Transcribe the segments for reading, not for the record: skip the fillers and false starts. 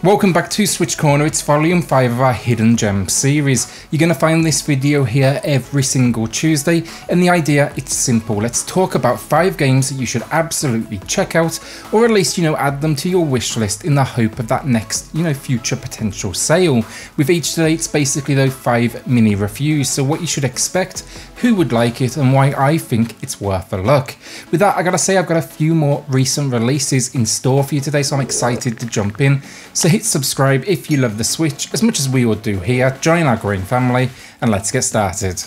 Welcome back to SwitchCorner. It's volume 5 of our Hidden Gems series. You're going to find this video here every single Tuesday, and the idea, it's simple. Let's talk about 5 games that you should absolutely check out, or at least, add them to your wish list in the hope of that next, future potential sale. With each today, it's basically those 5 mini reviews, so what you should expect, who would like it, and why I think it's worth a look. With that, I gotta say, I've got a few more recent releases in store for you today, so I'm excited to jump in. So hit subscribe if you love the Switch as much as we all do here, join our growing family, and let's get started.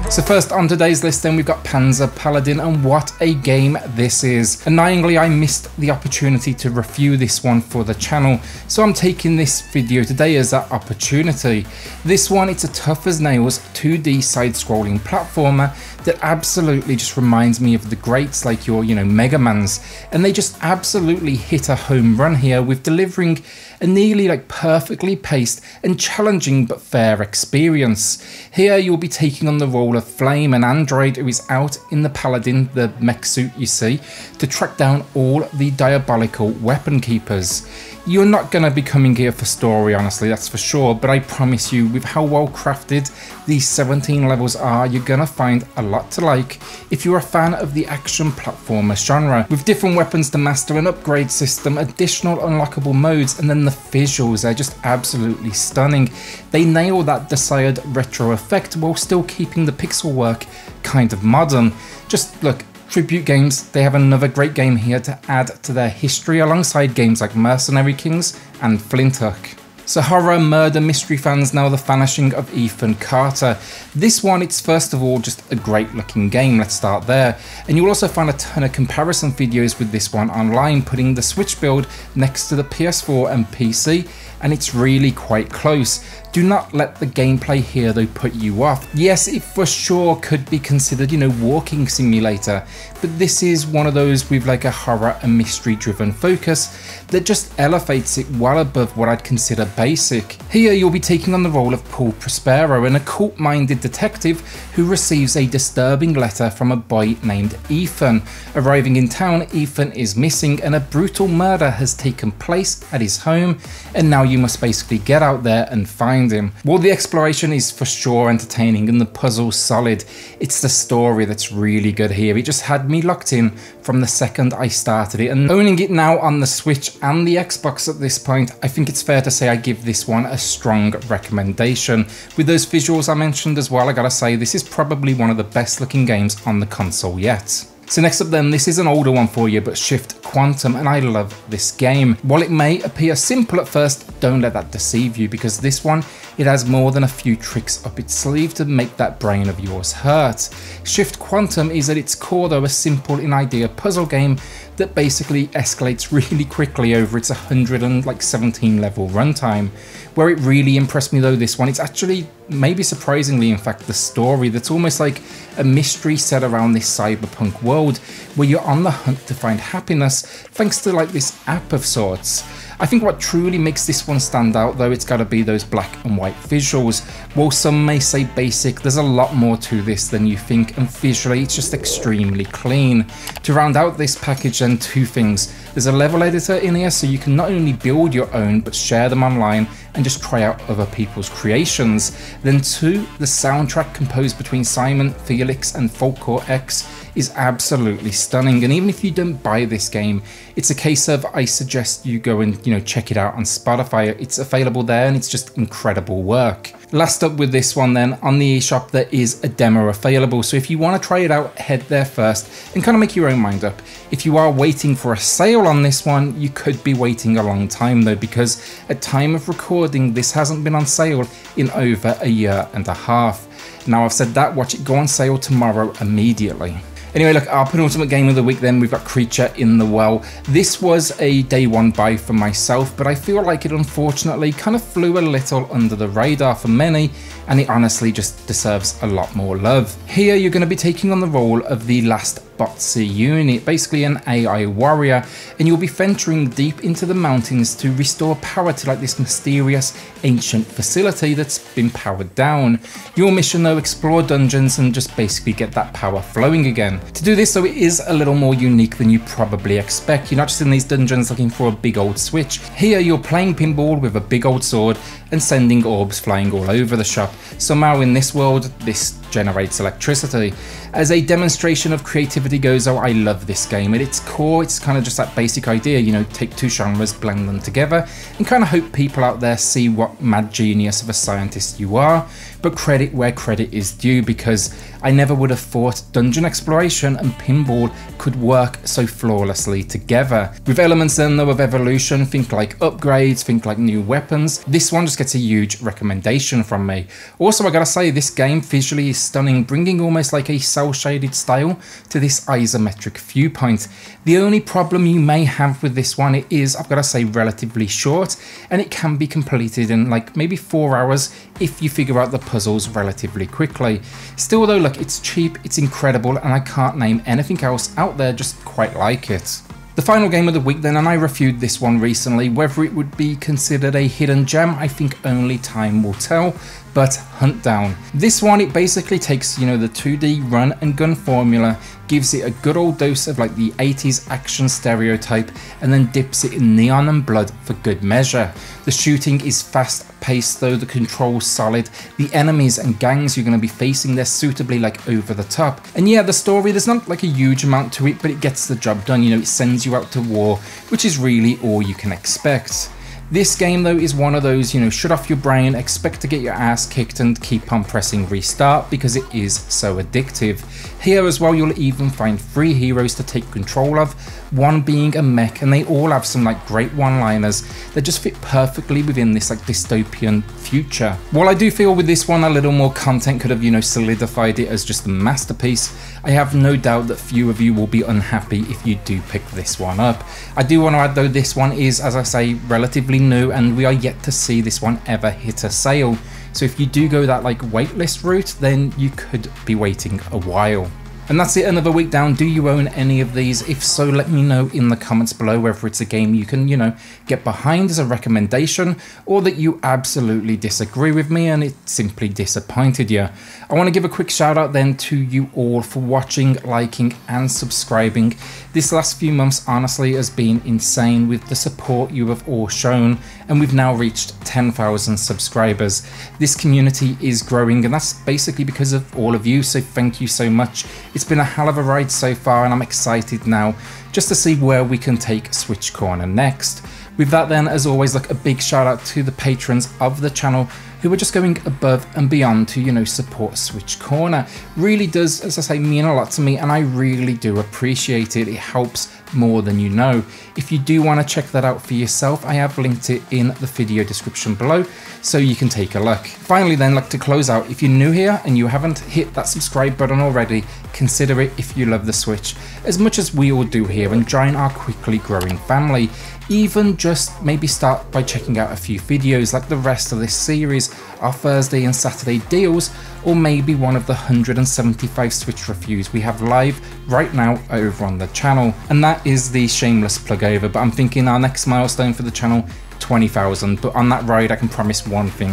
So first on today's list then we've got Panzer Paladin, and what a game this is. Annoyingly, I missed the opportunity to review this one for the channel, so I'm taking this video today as that opportunity. This one, it's a tough as nails 2D side-scrolling platformer that absolutely just reminds me of the greats like your, Mega Mans, and they just absolutely hit a home run here with delivering a nearly perfectly paced and challenging but fair experience. Here you'll be taking on the role of Flame, an android who is out in the Paladin, the mech suit you see, to track down all the diabolical weapon keepers. You're not going to be coming here for story, honestly, that's for sure, but I promise you, with how well crafted these 17 levels are, you're going to find a lot to like if you're a fan of the action platformer genre. With different weapons to master, an upgrade system, additional unlockable modes, and then the visuals, they're just absolutely stunning. They nail that desired retro effect while still keeping the pixel work kind of modern. Just look, Tribute Games, they have another great game here to add to their history alongside games like Mercenary Kings and Flintock. So horror, murder, mystery fans, now the Vanishing of Ethan Carter. This one, it's first of all just a great looking game, let's start there. And you'll also find a ton of comparison videos with this one online, putting the Switch build next to the PS4 and PC, and it's really quite close. Do not let the gameplay here though put you off. Yes, it for sure could be considered, walking simulator, but this is one of those with a horror and mystery driven focus that just elevates it well above what I'd consider basic. Here you'll be taking on the role of Paul Prospero, an occult-minded detective who receives a disturbing letter from a boy named Ethan. Arriving in town, Ethan is missing and a brutal murder has taken place at his home, and now you must basically get out there and find him. While the exploration is for sure entertaining and the puzzle solid, it's the story that's really good here. It just had me locked in from the second I started it, and owning it now on the Switch and the Xbox at this point, I think it's fair to say I give this one a strong recommendation. With those visuals I mentioned as well, I gotta say this is probably one of the best looking games on the console yet. So next up then, this is an older one for you, but Shift Quantum, and I love this game. While it may appear simple at first, don't let that deceive you, because this one, it has more than a few tricks up its sleeve to make that brain of yours hurt. Shift Quantum is at its core though a simple in idea puzzle game that basically escalates really quickly over its 117 level runtime. Where it really impressed me though, this one, it's actually, maybe surprisingly in fact, the story that's almost like a mystery set around this cyberpunk world where you're on the hunt to find happiness thanks to this app of sorts. I think what truly makes this one stand out though, it's got to be those black and white visuals. While some may say basic, there's a lot more to this than you think, and visually it's just extremely clean. To round out this package then, 2 things. There's a level editor in here so you can not only build your own but share them online and just try out other people's creations. Then 2, the soundtrack composed between Simon, Felix and Folkcore X is absolutely stunning, and even if you don't buy this game, it's a case of I suggest you go and check it out on Spotify. It's available there and it's just incredible work. Last up with this one then, on the eShop there is a demo available, so if you want to try it out, head there first and kind of make your own mind up. If you are waiting for a sale on this one, you could be waiting a long time though, because at time of recording this hasn't been on sale in over a year and a half. Now I've said that, watch it go on sale tomorrow immediately. Anyway, look, our penultimate game of the week then, we've got Creature in the Well. This was a day one buy for myself, but I feel like it unfortunately kind of flew a little under the radar for many, and it honestly just deserves a lot more love. Here you're going to be taking on the role of the last Botsy unit, basically an AI warrior, and you'll be venturing deep into the mountains to restore power to like this mysterious ancient facility that's been powered down. Your mission though, explore dungeons and just basically get that power flowing again. To do this though, it is a little more unique than you probably expect. You're not just in these dungeons looking for a big old switch. Here you're playing pinball with a big old sword and sending orbs flying all over the shop. Somehow in this world, this generates electricity. As a demonstration of creativity goes, though, I love this game. At its core, it's kind of just that basic idea, you know, take two genres, blend them together, and kind of hope people out there see what mad genius of a scientist you are. But credit where credit is due, because I never would have thought dungeon exploration and pinball could work so flawlessly together. With elements then though of evolution, think like upgrades, think like new weapons, this one just gets a huge recommendation from me. Also, I gotta say, this game visually is stunning, bringing almost like a cel-shaded style to this isometric viewpoint. The only problem you may have with this one is, I've gotta say, relatively short, and it can be completed in like maybe 4 hours if you figure out the puzzles relatively quickly. Still though, look, it's cheap, it's incredible, and I can't name anything else out there just quite like it. The final game of the week then, and I reviewed this one recently, whether it would be considered a hidden gem, I think only time will tell, but Huntdown. This one, it basically takes, you know, the 2D run and gun formula, gives it a good old dose of like the 80s action stereotype, and then dips it in neon and blood for good measure. The shooting is fast paced though, the controls solid, the enemies and gangs you're going to be facing, they're suitably like over the top. And yeah, the story, there's not like a huge amount to it, but it gets the job done, you know, it sends you out to war, which is really all you can expect. This game though is one of those, you know, shut off your brain, expect to get your ass kicked and keep on pressing restart because it is so addictive. Here as well, you'll even find 3 heroes to take control of, one being a mech, and they all have some like great one-liners that just fit perfectly within this like dystopian future. While I do feel with this one a little more content could have, you know, solidified it as just a masterpiece, I have no doubt that few of you will be unhappy if you do pick this one up. I do want to add though, this one is, as I say, relatively new, and we are yet to see this one ever hit a sale. So if you do go that like waitlist route, then you could be waiting a while. And that's it, another week down. Do you own any of these? If so, let me know in the comments below whether it's a game you can, you know, get behind as a recommendation, or that you absolutely disagree with me and it simply disappointed you. I want to give a quick shout out then to you all for watching, liking and subscribing. This last few months honestly has been insane with the support you have all shown, and we've now reached 10,000 subscribers. This community is growing, and that's basically because of all of you, so thank you so much. It's been a hell of a ride so far, and I'm excited now just to see where we can take SwitchCorner next. With that then, as always, like a big shout out to the patrons of the channel who are just going above and beyond to, you know, support SwitchCorner. Really does, as I say, mean a lot to me, and I really do appreciate it. It helps more than you know. If you do want to check that out for yourself, I have linked it in the video description below so you can take a look. Finally then, like to close out, if you're new here and you haven't hit that subscribe button already, consider it if you love the Switch as much as we all do here, and join our quickly growing family. Even just maybe start by checking out a few videos like the rest of this series, our Thursday and Saturday deals, or maybe one of the 175 Switch reviews we have live right now over on the channel. And that is the shameless plug over, but I'm thinking our next milestone for the channel, 20,000. But on that ride, I can promise one thing,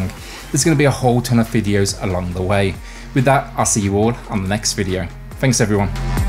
there's going to be a whole ton of videos along the way. With that, I'll see you all on the next video. Thanks everyone.